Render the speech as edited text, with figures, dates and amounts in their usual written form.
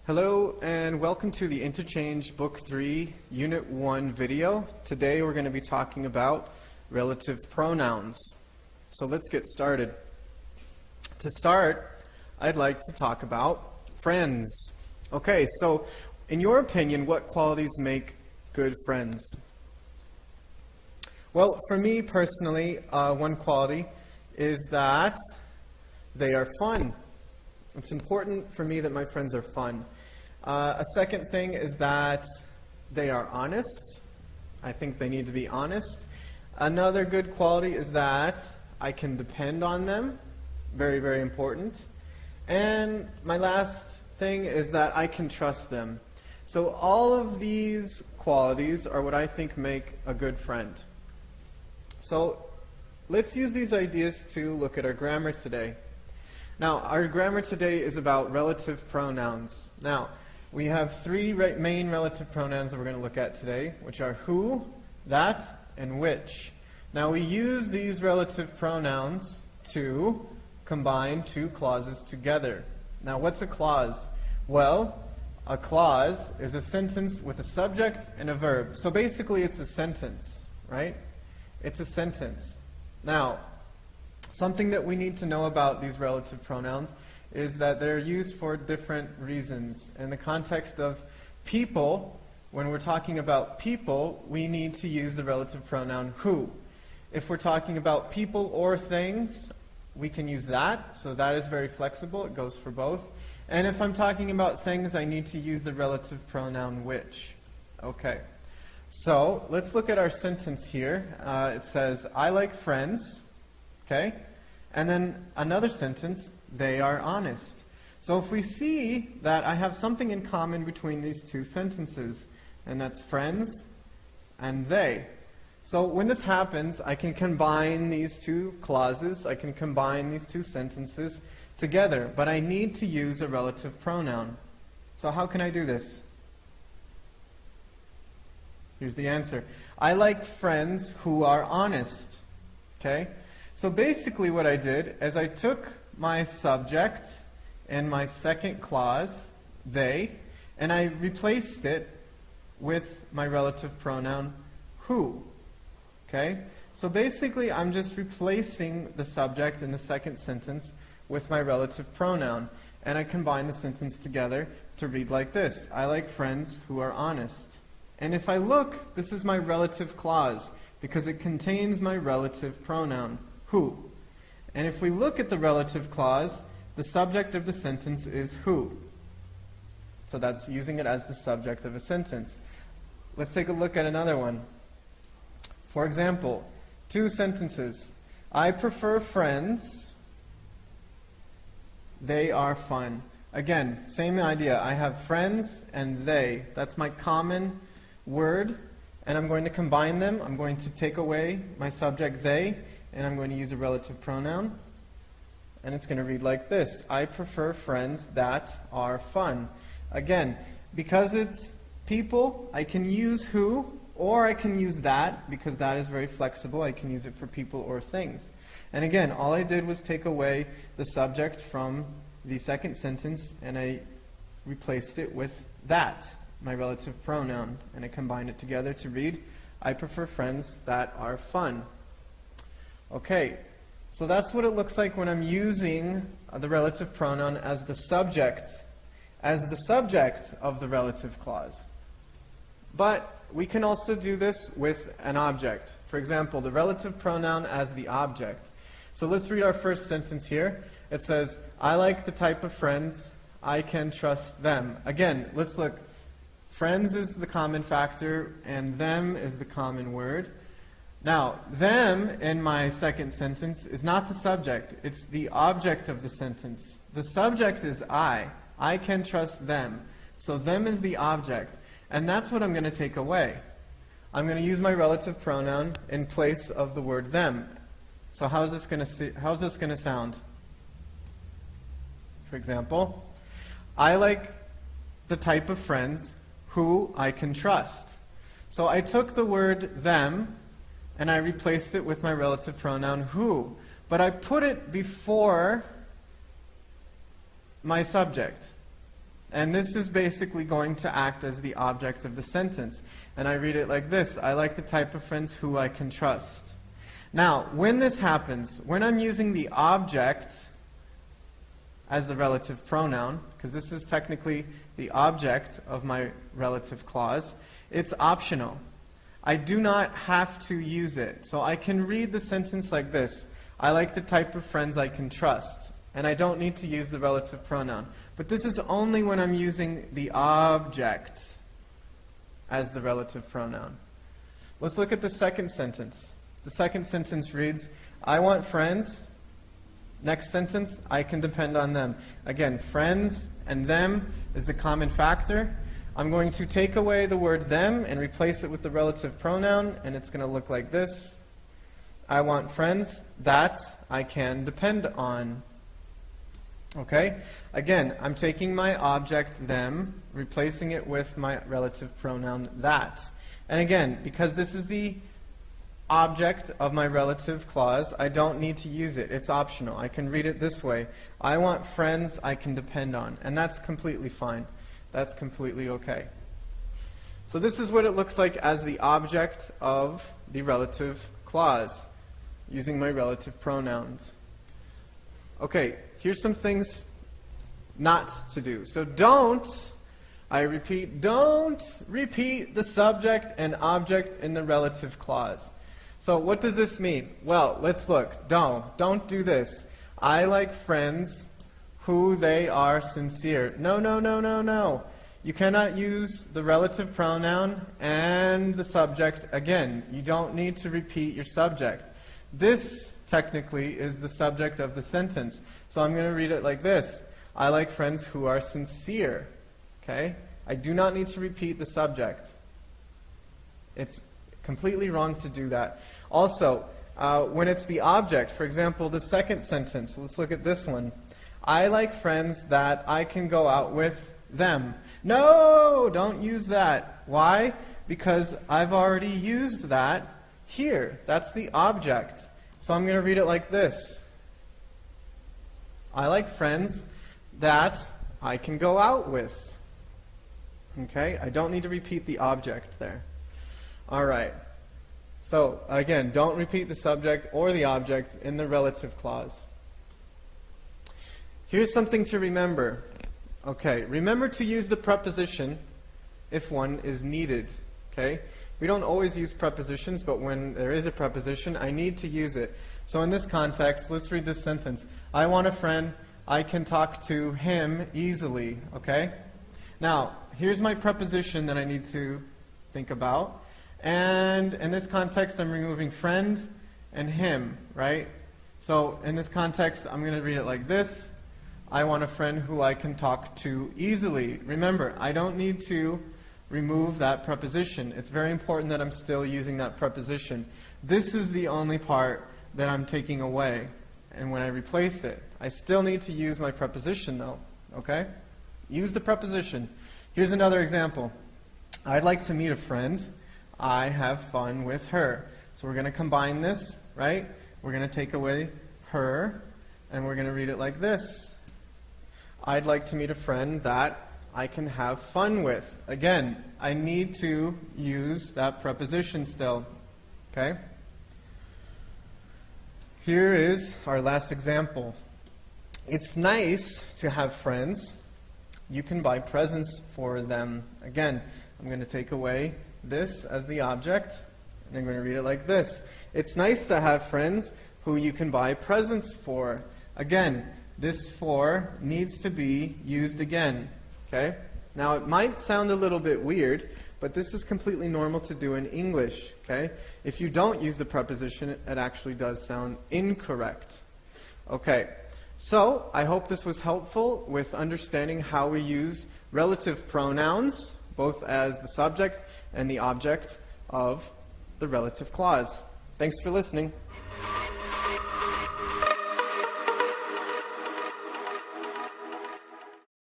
Hello and welcome to the Interchange Book 3 Unit 1 video. Today we're going to be talking about relative pronouns. So let's get started. To start, I'd like to talk about friends. Okay, so in your opinion, what qualities make good friends? Well, for me personally, one quality is that they are fun. It's important for me that my friends are fun. A second thing is that they are honest. I think they need to be honest. Another good quality is that I can depend on them. Very, very important. And my last thing is that I can trust them. So all of these qualities are what I think make a good friend. So let's use these ideas to look at our grammar today. Now, our grammar today is about relative pronouns. Now, we have three main relative pronouns that we're going to look at today, which are who, that, and which. Now, we use these relative pronouns to combine two clauses together. Now, what's a clause? Well, a clause is a sentence with a subject and a verb. So basically, it's a sentence, right? It's a sentence. Now, something that we need to know about these relative pronouns is that they're used for different reasons. In the context of people, when we're talking about people, we need to use the relative pronoun who. If we're talking about people or things, we can use that. So that is very flexible. It goes for both. And if I'm talking about things, I need to use the relative pronoun which. Okay. So let's look at our sentence here. It says, I like friends. Okay? And then another sentence, they are honest. So if we see that I have something in common between these two sentences, and that's friends and they. So when this happens, I can combine these two clauses, I can combine these two sentences together, but I need to use a relative pronoun. So how can I do this? Here's the answer. I like friends who are honest. Okay? So basically what I did is I took my subject in my second clause, they, and I replaced it with my relative pronoun who. Okay? So basically I'm just replacing the subject in the second sentence with my relative pronoun. And I combine the sentence together to read like this. I like friends who are honest. And if I look, this is my relative clause because it contains my relative pronoun who. And if we look at the relative clause, the subject of the sentence is who. So that's using it as the subject of a sentence. Let's take a look at another one. For example, two sentences. I prefer friends. They are fun. Again, same idea. I have friends and they. That's my common word. And I'm going to combine them. I'm going to take away my subject they. And I'm going to use a relative pronoun. And it's going to read like this. I prefer friends that are fun. Again, because it's people, I can use who, or I can use that, because that is very flexible. I can use it for people or things. And again, all I did was take away the subject from the second sentence, and I replaced it with that, my relative pronoun. And I combined it together to read, I prefer friends that are fun. Okay, so that's what it looks like when I'm using the relative pronoun as the subject of the relative clause. But we can also do this with an object. For example, the relative pronoun as the object. So let's read our first sentence here. It says, I like the type of friends, I can trust them. Again, let's look. Friends is the common factor, and them is the common word. Now, them in my second sentence is not the subject. It's the object of the sentence. The subject is I. I can trust them. So them is the object. And that's what I'm going to take away. I'm going to use my relative pronoun in place of the word them. So how's this going to sound? For example, I like the type of friends who I can trust. So I took the word them and I replaced it with my relative pronoun who. But I put it before my subject. And this is basically going to act as the object of the sentence. And I read it like this: I like the type of friends who I can trust. Now, when this happens, when I'm using the object as the relative pronoun, because this is technically the object of my relative clause, it's optional. I do not have to use it. So I can read the sentence like this: I like the type of friends I can trust. And I don't need to use the relative pronoun. But this is only when I'm using the object as the relative pronoun. Let's look at the second sentence. The second sentence reads, I want friends. Next sentence, I can depend on them. Again, friends and them is the common factor. I'm going to take away the word them and replace it with the relative pronoun, and it's going to look like this. I want friends that I can depend on. Okay? Again, I'm taking my object them, replacing it with my relative pronoun that. And again, because this is the object of my relative clause, I don't need to use it. It's optional. I can read it this way: I want friends I can depend on. And that's completely fine. That's completely okay. So this is what it looks like as the object of the relative clause, using my relative pronouns. Okay, here's some things not to do. So I repeat, don't repeat the subject and object in the relative clause. So what does this mean? Well, let's look. Don't do this. I like friends who they are sincere. No, no, no, no, no. You cannot use the relative pronoun and the subject again. You don't need to repeat your subject. This, technically, is the subject of the sentence. So I'm going to read it like this: I like friends who are sincere. Okay? I do not need to repeat the subject. It's completely wrong to do that. Also, when it's the object, for example, the second sentence, let's look at this one. I like friends that I can go out with them. No, don't use that. Why? Because I've already used that here. That's the object. So I'm going to read it like this. I like friends that I can go out with. Okay? I don't need to repeat the object there. All right. So, again, don't repeat the subject or the object in the relative clause. Here's something to remember. Okay, remember to use the preposition if one is needed. Okay? We don't always use prepositions, but when there is a preposition, I need to use it. So in this context, let's read this sentence. I want a friend. I can talk to him easily. Okay? Now, here's my preposition that I need to think about. And in this context, I'm removing friend and him, right? So in this context, I'm going to read it like this. I want a friend who I can talk to easily. Remember, I don't need to remove that preposition. It's very important that I'm still using that preposition. This is the only part that I'm taking away. And when I replace it, I still need to use my preposition though. Okay? Use the preposition. Here's another example. I'd like to meet a friend. I have fun with her. So we're going to combine this, right? We're going to take away her, and we're going to read it like this. I'd like to meet a friend that I can have fun with. Again, I need to use that preposition still. Okay? Here is our last example. It's nice to have friends. You can buy presents for them. Again, I'm going to take away this as the object, and I'm going to read it like this. It's nice to have friends who you can buy presents for. Again, this for needs to be used again. Okay? Now, it might sound a little bit weird, but this is completely normal to do in English. Okay? If you don't use the preposition, it actually does sound incorrect. Okay. So, I hope this was helpful with understanding how we use relative pronouns, both as the subject and the object of the relative clause. Thanks for listening.